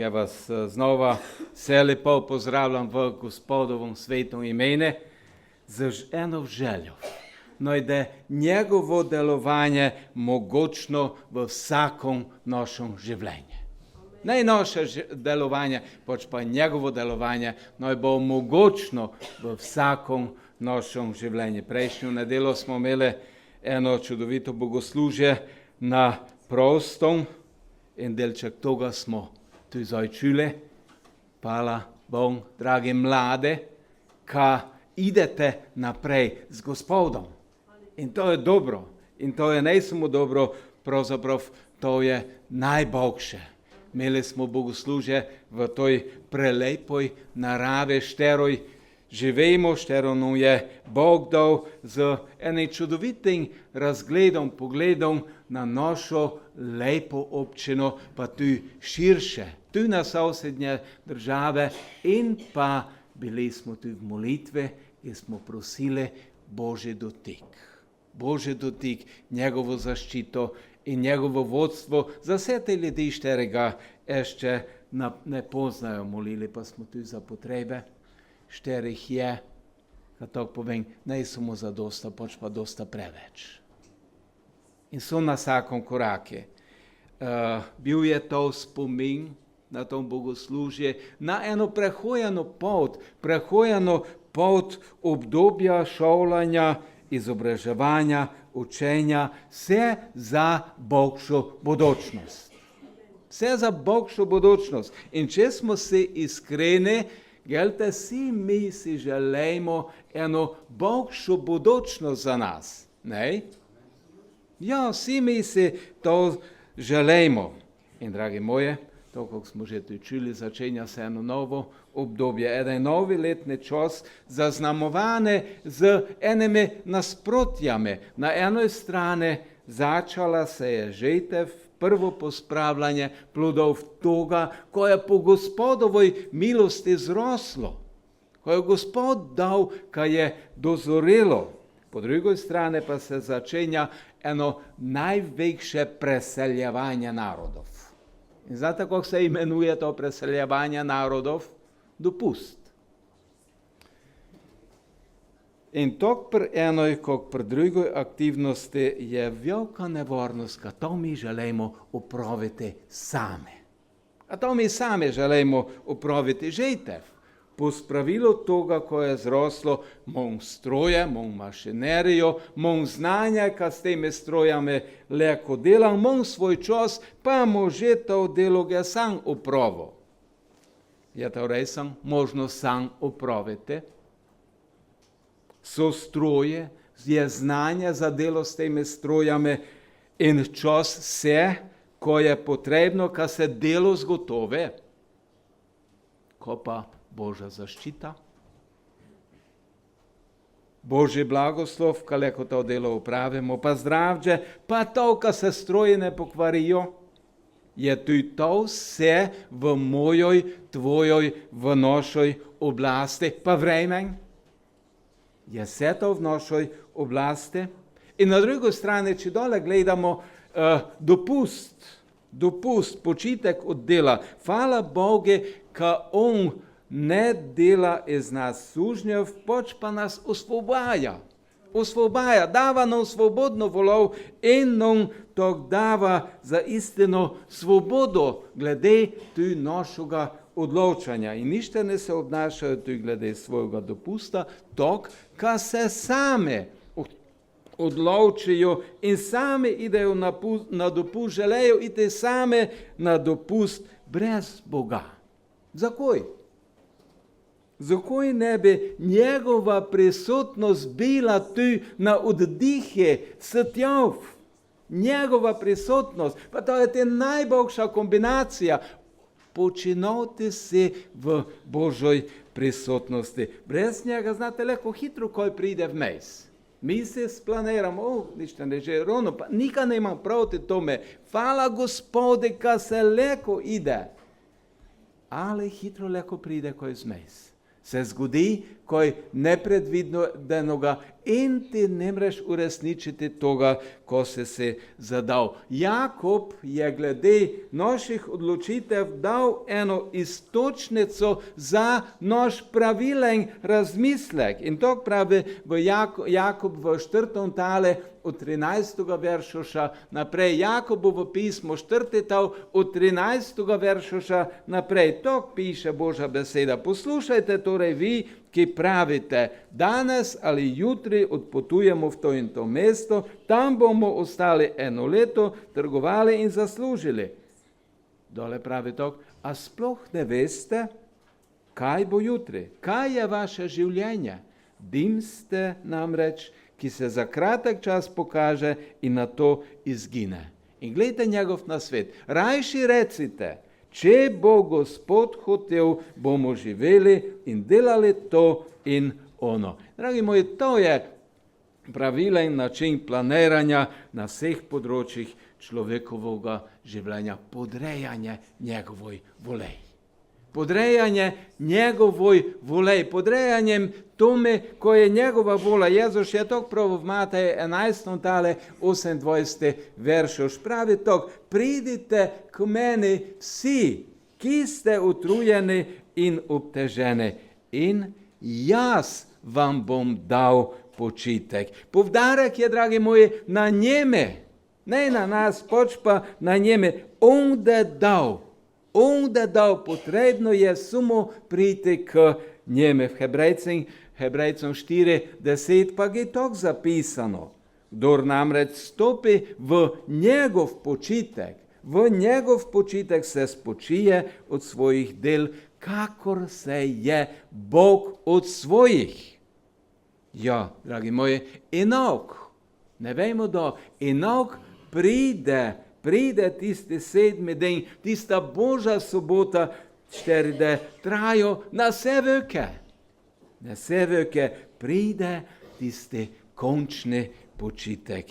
ja vas znova vse lepo pozdravljam v Gospodovom svetom imenu z eno željo. No i da je njegovo delovanje mogočno v vsakom našem življenju. Ne naše delovanje, pač pa njegovo delovanje, no i bo mogočno v vsakom našem življenju. Prejšnjo nedeljo smo imeli eno čudovito bogoslužje na prostom in delček toga smo tu zdaj čuli. Hvala Bogu, dragi mlade, ka idete naprej z Gospodom. In to je dobro. In to je ne samo dobro, pravzaprav to je najboljše. Imeli smo bogoslužje v toj prelepoj naravi, šteroj živimo, štero nam je Bog dal z enim čudovitim razgledom, pogledom na našo lepo občino, pa tu širše, tu na sosednje države in pa bili smo tu v molitve, kjer smo prosili Božji dotik. Božji dotik, njegovo zaščito in njegovo vodstvo za vse te ljudi, šterega ještě ne poznajo, molili pa smo tu za potrebe, šterih je, kad tako povem, ne samo za dosta, pač pa dosta preveč. In so na vsakom koraku. Bil je to spomin na tom bogoslužje, na eno prehojeno pot obdobja šolanja, izobraževanja, učenja, vse za Bogšo bodočnost. Vse za Bogšo bodočnost. In če smo si iskreni, gelte, vsi mi si želimo eno Bogšo bodočnost za nas. Ne? Ja, vsi mi si to želimo. In dragi moje, to, kako smo že tu čuli, začenja se eno novo obdobje, eden novi letni čas, zaznamovane z enimi nasprotjami. Na enoj strani začala se je žetev, prvo pospravljanje plodov toga, ko je po Gospodovoj milosti zroslo, ko je Gospod dal, kaj je dozorelo. Po drugoj strani pa se začenja eno največje preseljevanje narodov. In znate, kako se imenuje to preseljevanje narodov? Dopust. In tako pri enoj, kot pri drugoj aktivnosti je velika nevarnost, ka to mi želimo upraviti sami. A to mi sami želimo upraviti žetev. Po spravilu toga, ko je zroslo, mom stroje, mom mašinerijo, mom znanja, ka s temi strojami leko delam, mom svoj čas, pa može to delo ga sam upravo. Je to res možno sam upraviti? So stroje, je znanje za delo s temi strojami in čas vse, ko je potrebno, ka se delo zgotove. Ko pa Božja zaščita, Božji blagoslov, kako to delo upravimo, pa zdravje, pa to, ka se stroji ne pokvarijo, je tudi to vse v mojoj, tvojoj, v našoj oblasti, pa vremen. Je vse to v našoj oblasti. In na drugo strani, če dole gledamo dopust, počitek od dela. Hvala Bogu, ka on ne dela iz nas sužnjev, pač pa nas osvobaja. Osvobaja, dava nam svobodno volov in nam to dava za istino svobodo glede tu našega odločanja. In ništa ne se obnašajo tu glede svojega dopusta, tok, ka se same odločijo in same idejo na dopust, želejo iti same na dopust brez Boga. Zakaj? Zakaj ne bi njegova prisotnost bila tu na oddihe svetov? Njegova prisotnost, pa to je ta najboljša kombinacija, počinoti si v Božoj prisotnosti. Brez njega, znate, leko hitro, ko pride vmes. Mi se splaniramo, ništa ne že ravno, pa nikaj nemam proti tome. Hvala Gospode, ka se leko ide. Ali hitro leko pride, ko je zmes. Se zgodi, ko je nepredvidnega in ti ne moreš uresničiti toga, ko si se zadal. Jakob je glede naših odločitev dal eno istočnico za naš pravilen razmislek. In to pravi v Jakob v 4. tale od 13. veršoša naprej. Jakobovo pismo 4. tal od 13. veršoša naprej. To piše Božja beseda. Poslušajte torej vi, ki pravite, danes ali jutri odpotujemo v to in to mesto, tam bomo ostali 1 leto, trgovali in zaslužili. Dole pravi to, a sploh ne veste, kaj bo jutri, kaj je vaše življenje. Dim ste namreč, ki se za kratek čas pokaže in na to izgine. In gledajte njegov nasvet. Rajši recite, če bo Gospod hotel, bomo živeli in delali to in ono. Dragi moji, to je pravilen način planiranja na vseh področjih človekovega življenja. Podrejanje njegovoj volej. Podrejanje njegovoj volej. Podrejanjem tome, ko je njegova vola. Jezus je to prav v Mateju 11. tale 28. veršoš. Pravi to, pridite k meni vsi, ki ste utrujeni in obteženi, in jaz vam bom dal počitek. Povdarek je, dragi moji, na njeme, ne na nas, pač pa na njeme. On da dal, potrebno je samo priti k njeme. V Hebrejcem 4:10 pa je tako zapisano. Kdor namreč stopi v njegov počitek se spočije od svojih del, kakor se je Bog od svojih. Ja, dragi moji, enok, ne vemo da, enok pride tisti 7. dan, tista Božja sobota, 4 trajo na vse veke, pride tisti končni počitek,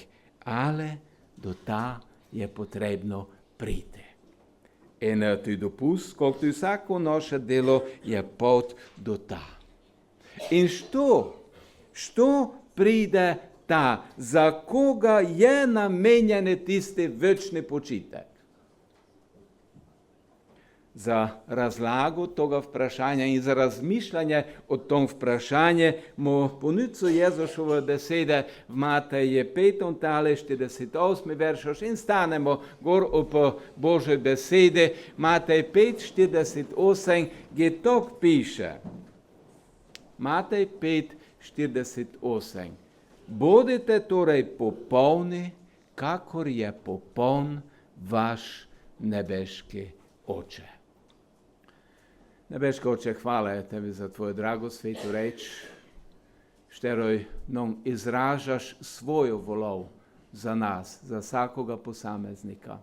ali do ta je potrebno priti. In ti dopust, kot tudi vsako naše delo, je pot do ta. In što pride ta, za koga je namenjen tisti večni počitek? Za razlago toga vprašanja in za razmišljanje o tom vprašanju mu ponudijo Jezušove besede v Mateju 5. tale 48. veršoš in stanemo gor ob Božoj besedi. Matej 5:48 je to piše. Matej 5:48. Bodite torej popolni, kakor je popoln vaš nebeški Oče. Nebeški Oče, hvala tebi za tvojo drago svetu reč, šteroj nam izražaš svojo volov za nas, za vsakoga posameznika.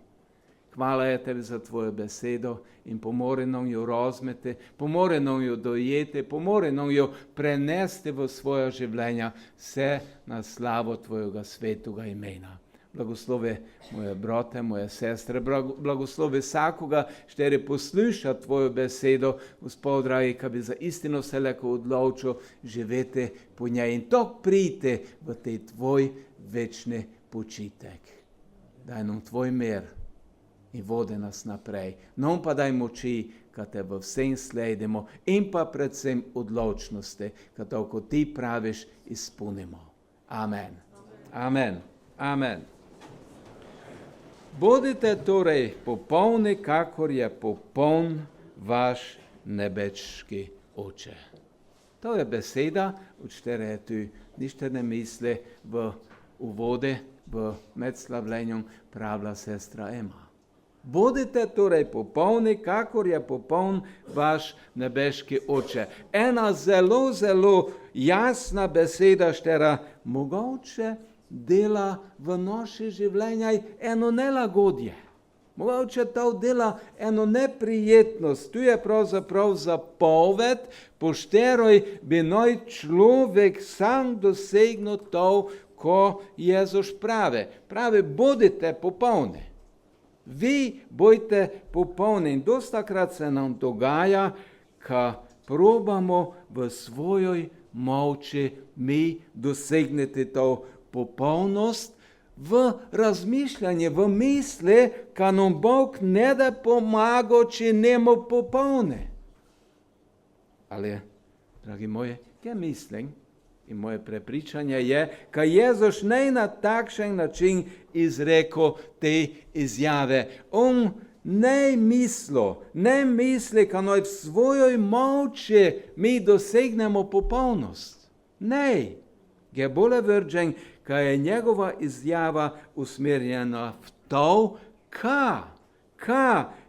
Hvala je tebi za tvojo besedo in pomori nam jo razumeti, pomori nam jo dojeti, pomori nam jo prenesti v svoja življenja, vse na slavo tvojega svetega imena. Blagoslovi moje brate, moje sestre, blagoslovi vsakoga, šteri posluša tvojo besedo, Gospod dragi, ka bi za istino se leko odločil živeti po njej in tok priti v tej tvoj večni počitek. Daj nam tvoj mir in vodi nas naprej. Nam pa daj moči, ka te v vsem sledimo in pa predvsem odločnosti, ka to, ko ti praviš, izpolnimo. Amen. Amen. Amen. Bodite torej popolni, kakor je popoln vaš nebeški Oče. To je beseda, od štere je tu ništa ne misli v uvode, v medslavljenju pravila sestra Ema. Bodite torej popolni, kakor je popoln vaš nebeški Oče. Ena zelo, zelo jasna beseda, štera mogoče dela v naše življenje eno nelagodje. Mogoče to dela eno neprijetnost. Tu je pravzaprav zapoved, po šteroj bi naj človek sam dosegnil to, ko Jezus pravi. Pravi, bodite popolni. Vi bojte popolni. In dostakrat se nam dogaja, ka probamo v svojoj moče mi dosegnete to popolnost v razmišljanje, v misli, ka nam Bog ne da pomaga, če nemo popolne. Ali, dragi moji, ja mislim, in moje prepričanje je, ka Jezus ne na takšen način izrekel te izjave. On ne misli, ka naj v svojoj moči mi dosegnemo popolnost. Ne, je bolje vržen, ka je njegova izjava usmerjena v to,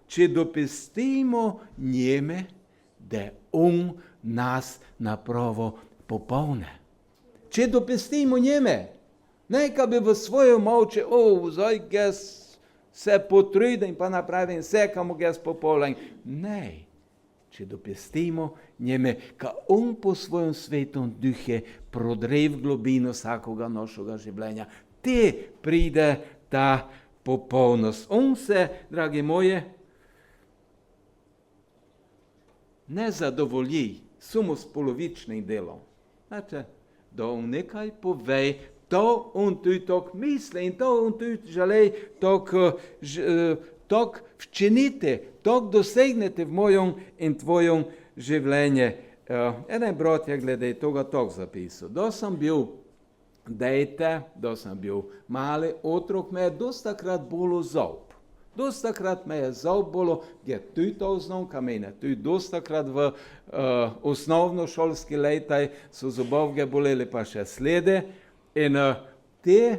če dopustimo njeme, da on nas napravo popolne. Če dopustimo njeme, neka bi v svojo moči, zdaj jaz se potrudim pa napravim vse, kamo jaz popolnem. Ne, če dopustimo njeme, ka on po svojem svetom duhe prodre v globino vsakoga našega življenja. Te pride ta popolnost. On se, dragi moje, ne zadovolji samo s polovičnim delom. Znači, da on nekaj pove, to on tudi tok misli in to on tudi želi tok včiniti, tok dosegnete v mojem in tvojem življenju. Eden brat je glede toga tok zapisal. Da sem bil dete, da sem bil mali otrok, me je dostakrat bolel zob. Dostakrat me je zob bolel, je tudi to znal, ka mene tudi dostakrat v osnovnošolski letaj so zobovge boleli pa še slede. In te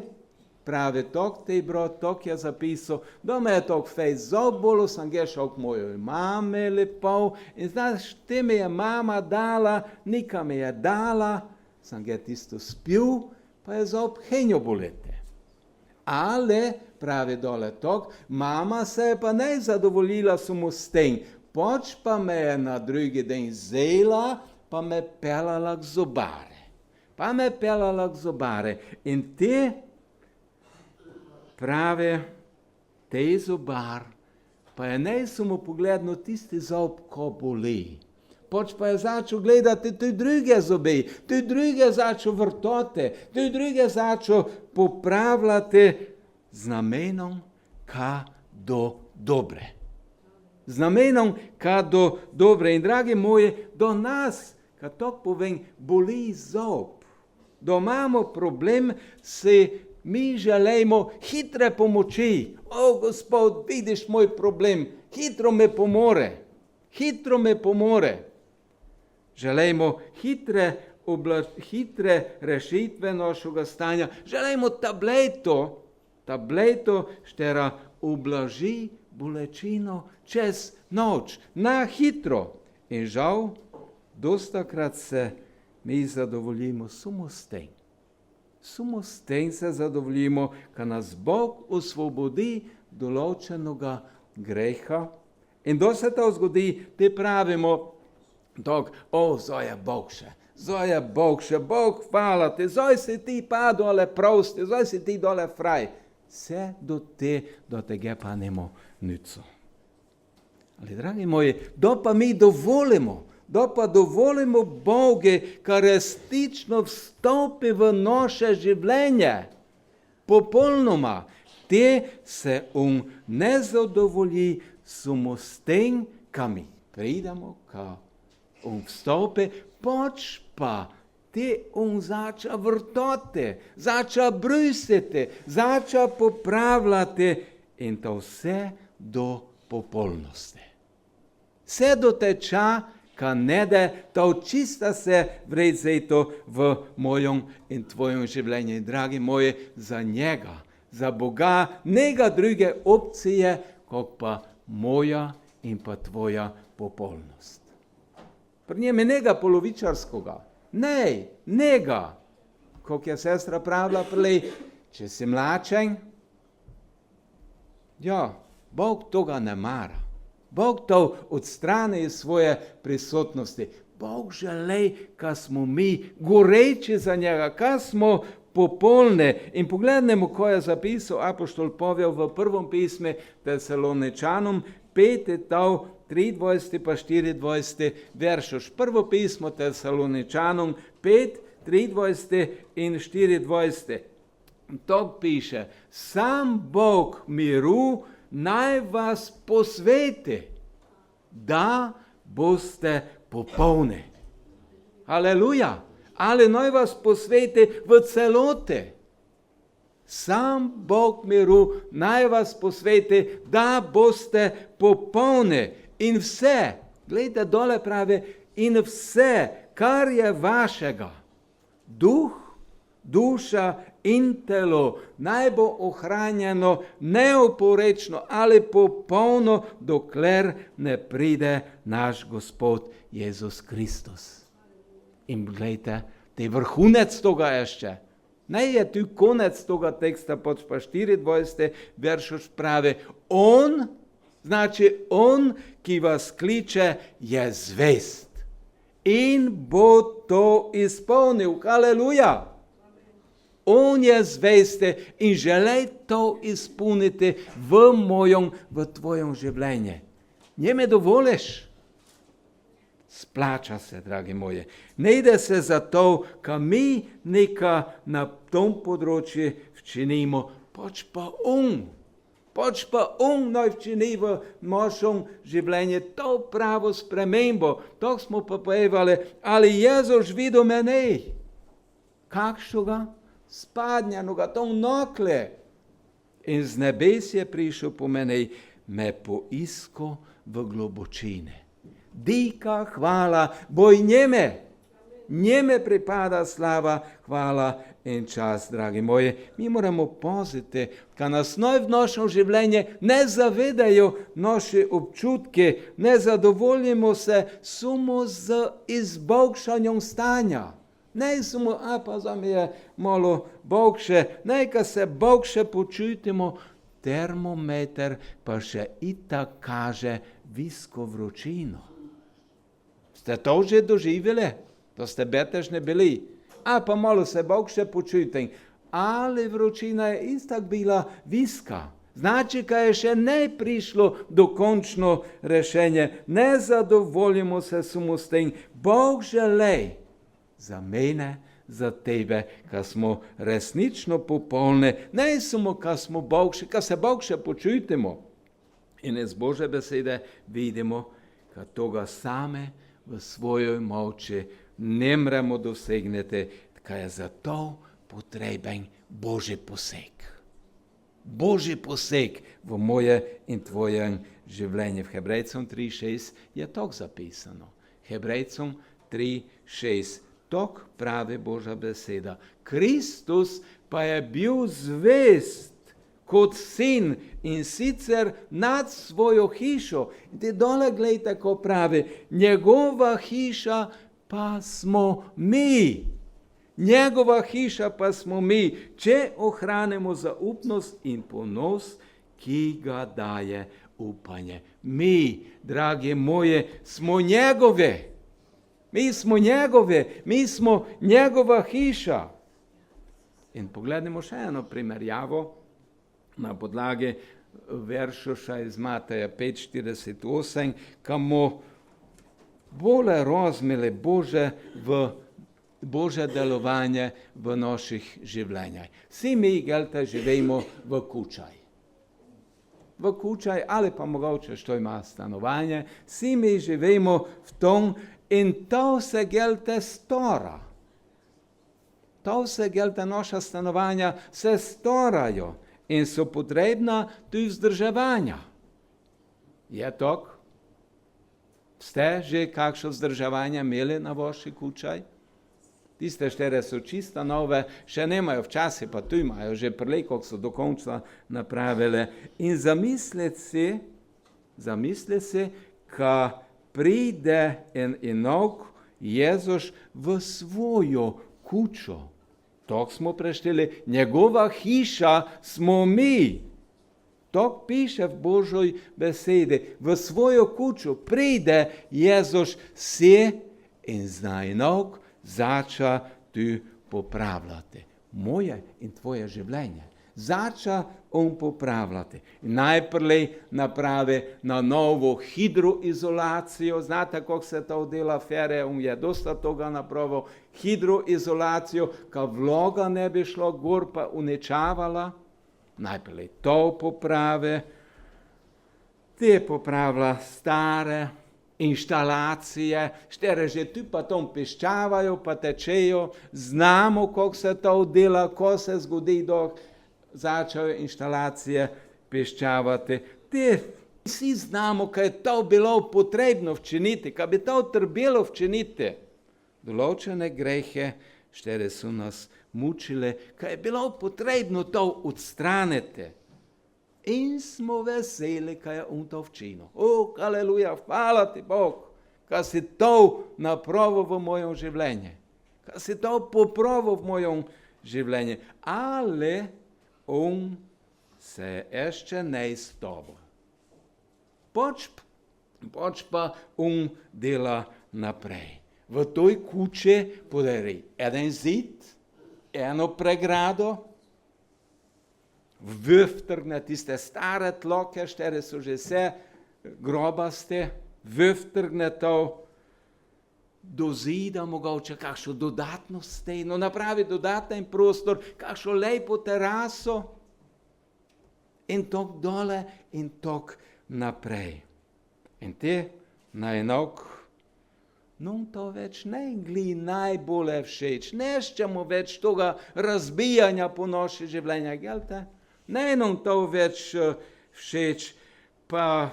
pravi tok, te brat tok je zapisal, da me je tok fej zob bolel, sem ga šel k mojoj mame lepo in znaš, te mi je mama dala, nika mi je dala, sem ga tisto spil, pa je zob henjo bolete. Ale, pravi dole tok, mama se je pa ne zadovoljila samo s tem, poč pa me je na drugi dan zela, pa me pelala k zobare. In te, pravi, te zobar, pa je ne samo pogledno tisti zob, ko boli. Poč pa je začel gledati tudi druge zobe, tudi druge začel vrtoti, tudi druge začel popravljati z namenom, ka do dobre. Z namenom, ka do dobre. In dragi moji, do nas, ka to povem, boli zob. Da imamo problem, se mi želimo hitre pomoči. Gospod, vidiš moj problem, hitro me pomore. Želimo hitre rešitve našega stanja. Želimo tableto, štera ublaži bolečino čez noč, na hitro. In žal, dostakrat se mi zadovoljimo samo s tem. Samo s tem se zadovoljimo, ka nas Bog osvobodi določenega greha. In do se to zgodi, te pravimo, zdaj je Bog še, Bog hvala ti, zdaj si ti pa dole prosti, zdaj si ti dole fraj. Vse do tega pa nemo nico. Ali, dragi moji, da pa mi dovolimo Bogu, ka resnično vstopi v naše življenje, popolnoma, te se on ne zadovolji samo s tem, ka mi pridemo, ka on vstopi, poč pa te on zača vrtoti, zača brusiti, zača popravljati in to vse do popolnosti. Vse do teča, ka ne da to čista se vredzejto v mojem in tvojem življenju. Dragi moji, za njega, za Boga, njega druge opcije, kot pa moja in pa tvoja popolnost. Pri njem je njega polovičarskoga. Ne, njega. Kot je sestra pravila prej, če si mlačen, Bog toga ne mara. Bog to odstrani iz svoje prisotnosti. Bog želi, ka smo mi goreči za njega, ka smo popolni. In pogledajmo, ko je zapisal apoštol Pavel v prvom pismu Tesaloničanom, 5. 23 pa 24 veršoš. Prvo pismo Tesaloničanom, 5, 23 in 24. To piše, sam Bog miru naj vas posveti, da boste popolni. Aleluja! Ali naj vas posveti v celoti. Sam Bog miru naj vas posveti, da boste popolni. In vse, gledajte dole pravi, in vse, kar je vašega, duh, duša in telo, naj bo ohranjeno neoporečno ali popolno, dokler ne pride naš Gospod Jezus Kristus. In gledajte, to je vrhunec toga ještě. Ne je tu konec toga teksta, pa 24. verš pravi, on, znači on, ki vas kliče, je zvest. In bo to izpolnil. Haleluja! On je zvest in želi to izpolniti v tvojem življenju. Njeme dovoliš? Splača se, dragi moji. Ne ide se za to, ka mi neka na tom področju včinimo, pač pa on naj včini v našem življenju to pravo spremembo. To smo pa povedali, ali Jezus videl mene, kakšnega spadnjenoga, to nokle. In z nebes je prišel po mene, me poiskal v globočine. Dika hvala, boj njeme pripada slava, hvala in čas, dragi moji. Mi moramo paziti, ka nas noj v našem življenju ne zavedajo naše občutke, ne zadovoljimo se samo z izboljšanjem stanja. Ne samo, pa za me je malo boljše, neka se boljše počutimo, termometer pa še itak kaže visko vročino. Ste to že doživjeli? To ste betežne bili. Pa malo se boljše počutim. Ali vročina je istak bila viska. Znači, ka je še ne prišlo dokončno rešenje. Ne zadovoljimo se samo s tem. Bog želi za mene, za tebe, ka smo resnično popolni, ne samo ka smo boljši, ka se boljše počutimo. In iz Božje besede vidimo, ka toga same v svojoj moči ne moremo dosegniti, ka je zato potreben Božji poseg. Božji poseg v moje in tvoje življenje. V Hebrejcom 3.6 je tako zapisano. Hebrejcom 3.6. Tok pravi Božja beseda. Kristus pa je bil zvest kot sin in sicer nad svojo hišo. In te dole gledajte, ko pravi, njegova hiša pa smo mi. Njegova hiša pa smo mi, če ohranimo zaupnost in ponos, ki ga daje upanje. Mi, dragi moji, smo njegove. Mi smo njegove, mi smo njegova hiša. In pogledajmo še eno primerjavo na podlagi verša iz Mateja 5:48, kamo bolje razumeli Božje delovanje v naših življenjih. Vsi mi, gelte, živimo v kučaj. V kučaj ali pa mogoče što ima stanovanje, vsi mi živimo v tom. In to se gelte stora. To se gelte naša stanovanja se storajo in so potrebna tudi vzdrževanja. Je tako? Ste že kakšno vzdrževanje imeli na vaši kučaj? Tiste štere so čista nove, še nemajo včasih, pa tu imajo že prelej, so do konca napravile. In zamisli si, ka pride enok Jezus v svojo kučo. Tako smo prešteli, njegova hiša smo mi. Tako piše v Božoj besedi. V svojo kučo pride Jezus si in zna enok zača tu popravljati. Moje in tvoje življenje. zača on popravljati. Najprej napravi na novo hidroizolacijo, znate kako se to dela, Fere, on je dosta toga napravil, hidroizolacijo, ka vloga ne bi šlo gor pa uničavala, najprej to popravi, te popravlja stare inštalacije, štere že tu pa tom piščavajo, pa tečejo, znamo, kako se to dela, ko se zgodi, dok začajo inštalacije piščavati. Vsi znamo, kaj je to bilo potrebno včiniti, kaj bi to trebalo včiniti. Določene grehe, štere so nas mučile, kaj je bilo potrebno to odstraniti. In smo veseli, kaj je on to včinil. Aleluja, hvala ti Bog, kaj si to napravil v mojem življenju. Kaj si to popravil v mojem življenju. Ali on se ještě ne s tobo. Poč pa on dela naprej. V toj kući podari eden zid, eno pregrado, vyvtrgne tiste stare tloke, štere so že vse grobaste, vyvtrgne to do zida, mogoče kakšno dodatno steno, napravi dodaten prostor, kakšno lepo teraso in tok dole in tok naprej. In te najnok, to več ne gli najbolje všeč, neščemo več toga razbijanja po naši življenja, gelte? Ne nam to več všeč, pa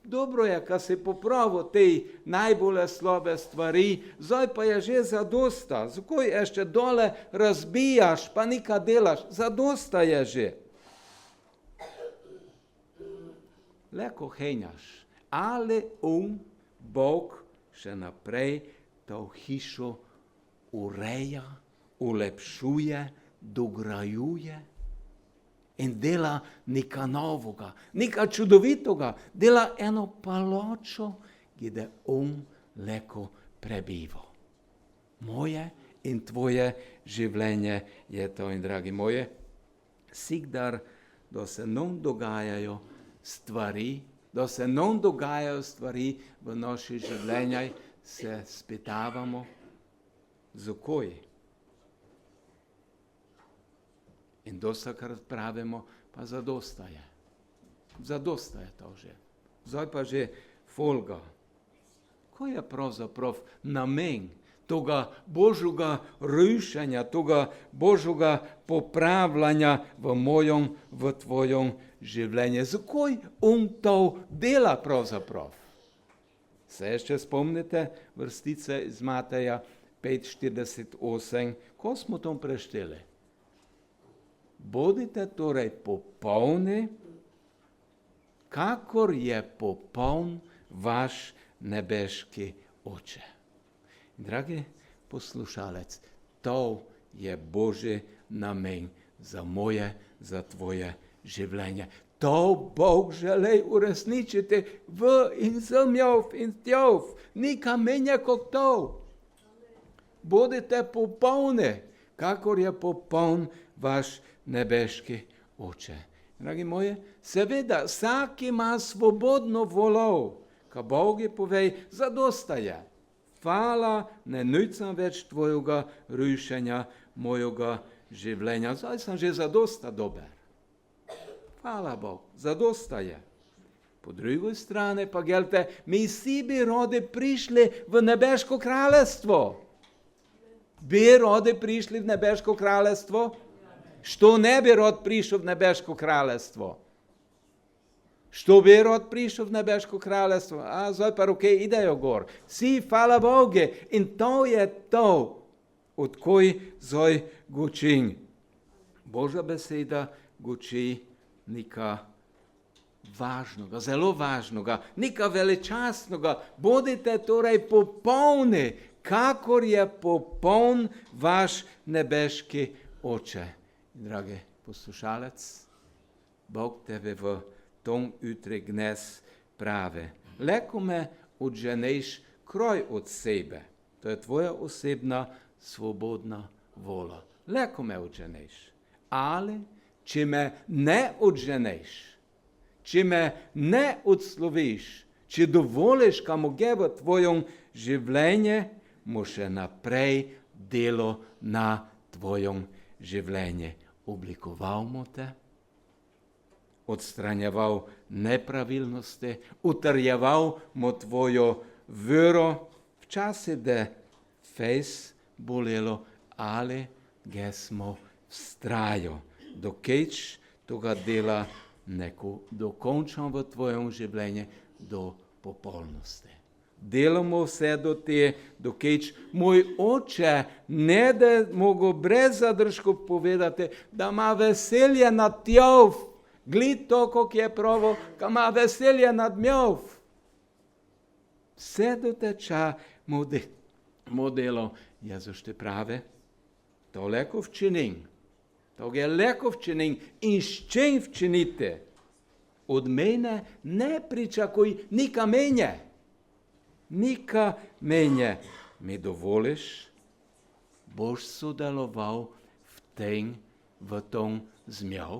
dobro je, kad si popravil te najbolje slabe stvari, zdaj pa je že zadosta, zakaj ještě dole razbijaš, pa nikaj delaš, zadosta je že. Leko henjaš, ali Bog še naprej to hišo ureja, ulepšuje, dograjuje. In dela nekaj novoga, nekaj čudovitoga, dela eno paločo, gdje on leko prebiva. Moje in tvoje življenje je to, in dragi moje, sigdar, da se nam dogajajo stvari, v naši življenjaj, se spitavamo, zakaj? In dostakrat pravimo, pa zadosta je. Zadosta je to že. Zdaj pa že folga. Ko je pravzaprav namen toga Božjega rušenja, toga Božjega popravljanja v mojem, v tvojem življenju? Zakaj on to dela pravzaprav? Se ještě spomnite vrstice iz Mateja 5:48, ko smo tam prešteli? Bodite torej popolni, kakor je popoln vaš nebeški Oče. Dragi poslušalec, to je Božji namen za moje, za tvoje življenje. To Bog želi uresničiti v in zemljov in tjov, nikam menja kot to. Bodite popolni, kakor je popoln vaš nebeški Oče. Dragi moji, seveda, vsak ima svobodno voljo, ka Bog je povej, zadosta je. Hvala, ne nucam več tvojega rušenja, mojega življenja. Zdaj sem že zadosta dober. Hvala Bog, zadosta je. Po drugi strani pa gelte, mi vsi bi radi prišli v nebeško kraljestvo. Bi radi prišli v nebeško kraljestvo? Što ne bi rad prišel v nebeško kraljestvo? Što bi rad prišel v nebeško kraljestvo? Zdaj pa roke idejo gor. Vsi, hvala Bogu, in to je to, od koj zdaj gočim. Božja beseda goči nekaj važnoga, zelo važnoga, nekaj veličastnoga. Bodite torej popolni, kakor je popoln vaš nebeški Oče. Dragi poslušalec, Bog tebe v tom jutri gnes prave. Leko me odženeš kroj od sebe. To je tvoja osebna, svobodna vola. Leko me odženeš. Ali, če me ne odženeš, če me ne odsloviš, če dovoliš, kamo je v tvojom življenju, mo še naprej delo na tvojom življenju. Oblikoval mu te, odstranjeval nepravilnosti, utrjeval mu tvojo vero, včasih da fejs bolelo, ali ga smo vztrajo, dokeč toga dela neko dokončam v tvojem življenju do popolnosti. Delamo vse do te, dokeč moj oče ne da mogo brez zadržku povedati, da ima veselje nad tjov, gled to, kak je pravo, ka ima veselje nad mjov. Vse do teča modelo, Jezus te prave, to leko včinim, to je leko včinim in s čim včinite. Od mene ne pričakuj ni kamenje. Nika menje, mi dovoliš, boš sodeloval v tom zmjav.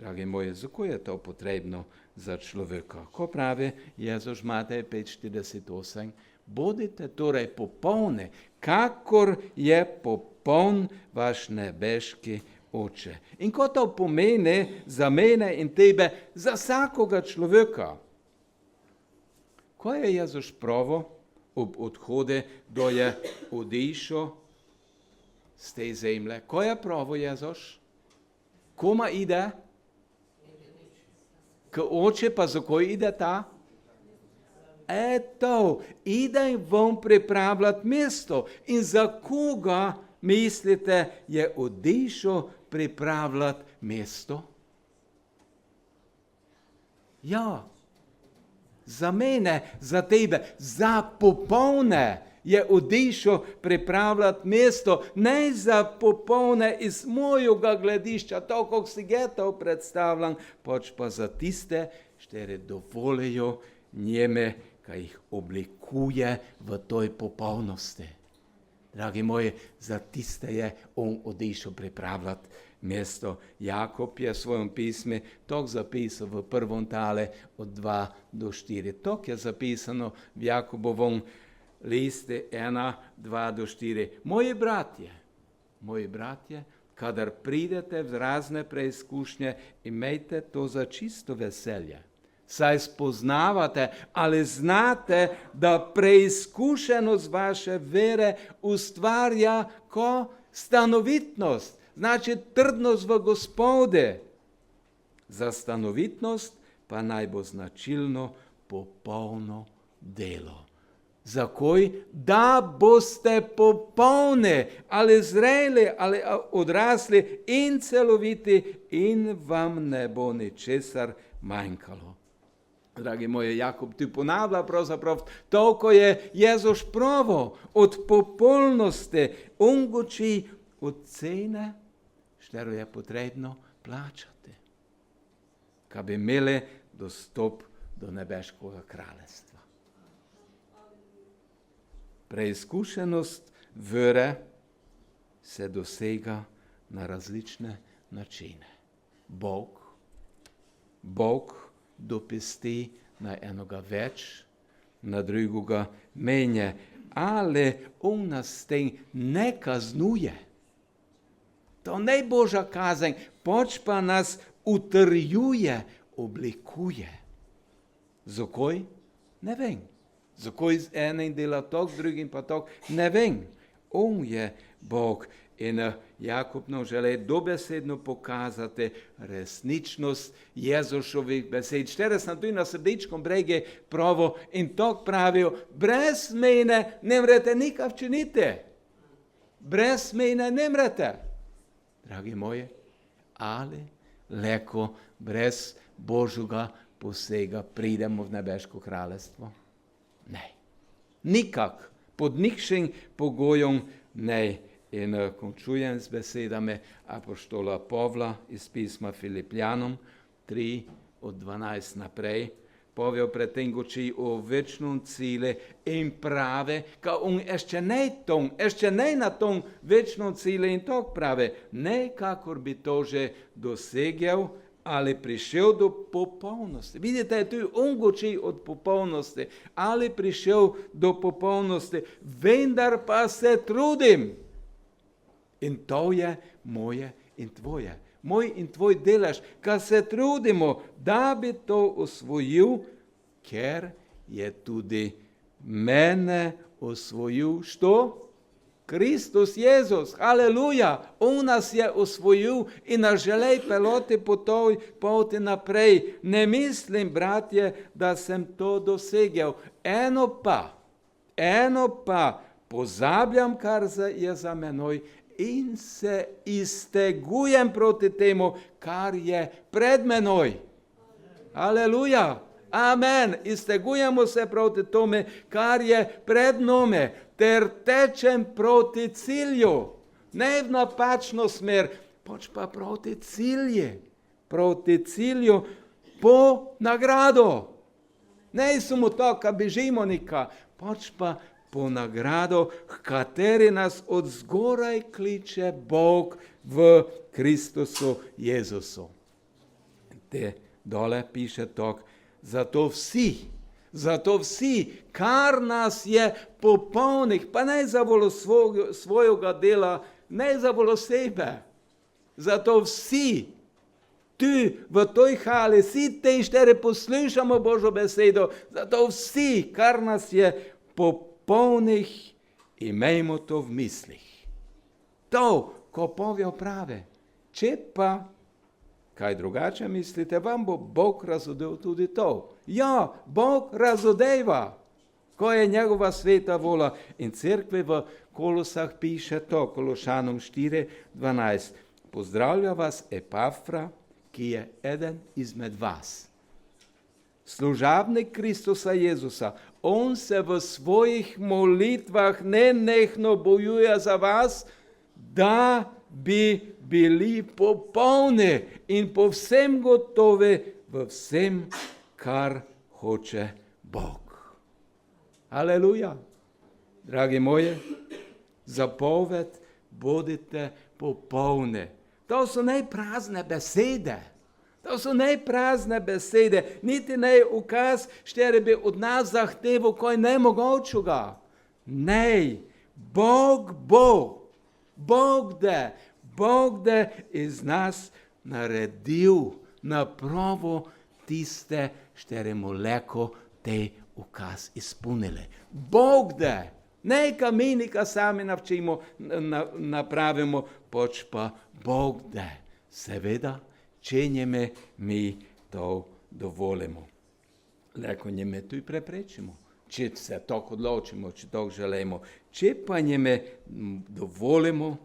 Dragi moji, zako je to potrebno za človeka? Ko pravi Jezus Matej 5:48, bodite torej popolni, kakor je popoln vaš nebeški oče. In ko to pomeni za mene in tebe, za vsakoga človeka? Ko je Jezus pravo ob odhode, da je odišel z te zemlje? Ko je pravo Jezus? Koma ide? K oče, pa za koj ide ta? Eto, ide vam pripravljati mesto. In za koga mislite je odišel pripravljati mesto? Ja, za mene, za tebe, za popolne je odišel pripravljati mesto, ne za popolne iz mojega gledišča, to, kako si ga to predstavljam, pač pa za tiste, štere dovolijo njeme, kaj jih oblikuje v toj popolnosti. Dragi moji, za tiste je on odišel pripravljati mesto. Jakob je v svojem pismi to zapisal v prvom tale od 2 do 4. To je zapisano v Jakobovom listi 1, 2 do 4. Moji bratje, kadar pridete v razne preizkušnje, imejte to za čisto veselje. Saj spoznavate ali znate, da preizkušenost vaše vere ustvarja ko stanovitnost, znači trdnost v Gospode. Za stanovitnost pa naj bo značilno popolno delo. Zakaj? Da boste popolni, ali zreli, ali odrasli in celoviti in vam ne bo ničesar manjkalo. Dragi moji, Jakob ti ponavlja pravzaprav to, ko je Jezus pravo od popolnosti, ongoči od cene, štero je potrebno plačati, ka bi imeli dostop do nebeškega kraljestva. Preizkušenost vere se dosega na različne načine. Bog dopesti na enoga več, na drugega menje, ali on nas s tem ne kaznuje. To ne Božja kazen, pač pa nas utrjuje, oblikuje. Zakaj? Ne vem. Zakaj z enim dela tok, z drugim pa tok? Ne vem. On je Bog. In Jakob nam želi dobesedno pokazati resničnost Jezusovih besed. Štere sem tu na srdičkom brege pravo in tok pravijo, brez mene ne mrete nikaj včiniti. Brez mene ne mrete. Dragi moji, ali leko brez Božjega posega pridemo v nebeško kraljestvo? Ne. Nikak, pod nikšim pogojem ne. In končujem z besedami apoštola Pavla iz pisma Filipljanom 3 od 12 naprej. Poveo pretengoči o večnom cilju in prave, ka on ešte ne na tom večnom cilju in tok prave, ne kakor bi to že dosegel, ali prišel do popolnosti. Vidite, tu on goči od popolnosti, ali prišel do popolnosti, vendar pa se trudim. In to je moje in tvoje. Moj in tvoj delež, kad se trudimo, da bi to osvojil, ker je tudi mene osvojil, što? Kristus Jezus, aleluja, on nas je osvojil in nas želi peloti po toj poti naprej. Ne mislim, bratje, da sem to dosegel. Eno pa, pozabljam, kar je za menoj, in se iztegujem proti temu, kar je pred menoj. Aleluja, amen. Iztegujemo se proti tome, kar je pred nome, ter tečem proti cilju. Ne v napačno smer, pač pa proti cilju po nagrado. Ne samo to, ka bežimo nika, pač pa po nagrado, h kateri nas od zgoraj kliče Bog v Kristusu Jezusu. Te dole piše tok, zato vsi, kar nas je popolnih, pa ne za volo svojega dela, ne za volo sebe, zato vsi, tu v toj hali, vsi te štere poslušamo Božjo besedo, zato vsi, kar nas je popolnih, imejmo to v mislih. To, ko povejo prave, če pa kaj drugače mislite, vam bo Bog razodel tudi to. Ja, Bog razodeva, ko je njegova sveta vola. In cerkve v Kolosah piše to, Kološanom 4:12. Pozdravlja vas Epafra, ki je eden izmed vas. Služabnik Kristusa Jezusa, on se v svojih molitvah nenehno bojuje za vas, da bi bili popolni in povsem gotovi v vsem, kar hoče Bog. Aleluja. Dragi moji, zapoved, bodite popolni. To so najprazne besede. To so najprazne besede, niti ne ukaz, štere bi od nas zahteval kaj nemogočega. Ne, Bog bo, Bog da iz nas naredil napravo tiste, štere mu leko te ukaz izpolnile. Bog da, neka mi nika sami navčimo, napravimo, pač pa Bog da, seveda, če njeme mi to dovolimo. Leko njeme tu preprečimo, če se tako odločimo, če to želimo. Če pa njeme dovolimo,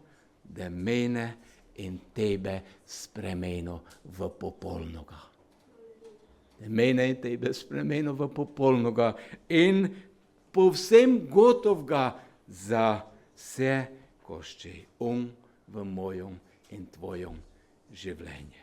da mene in tebe spremeno v popolnoga. Da mene in tebe spremeno v popolnoga in povsem gotovga za vse, ko še v mojem in tvojem življenju.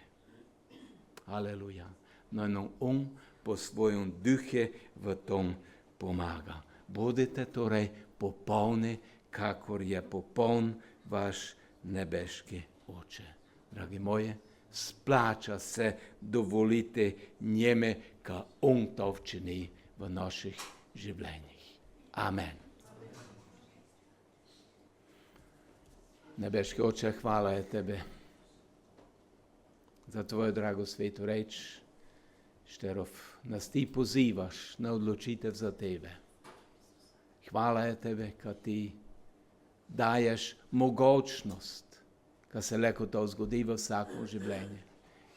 Aleluja. No, on po svojem duhu v tom pomaga. Bodite torej popolni, kakor je popoln vaš nebeški Oče. Dragi moji, splača se dovolite njeme, ka on to včini v naših življenjih. Amen. Nebeški Oče, hvala je tebe za tvojo drago svetu reč, šterov nas ti pozivaš na odločitev za tebe. Hvala je tebe, kad ti daješ mogočnost, kad se leko to zgodi v vsako življenje.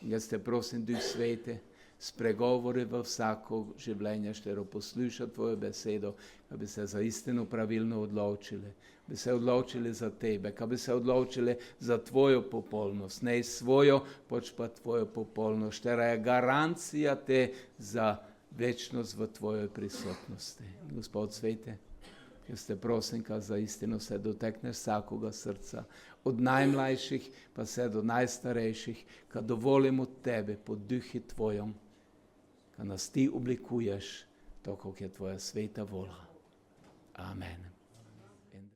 In jaz te prosim, Duh Sveti, spregovori v vsako življenje, štero posluša tvojo besedo, da bi se za istino pravilno odločili, bi se odločili za tebe, da bi se odločili za tvojo popolnost, ne svojo, pač pa tvojo popolnost, štera je garancija te za večnost v tvojoj prisotnosti. Gospod Svete, jaz te prosim, kad za istino se dotekneš vsakoga srca, od najmlajših pa se do najstarejših, kad dovolimo tebe po duhi tvojom, kad da nas ti oblikuješ, tako kot je tvoja sveta volja. Amen.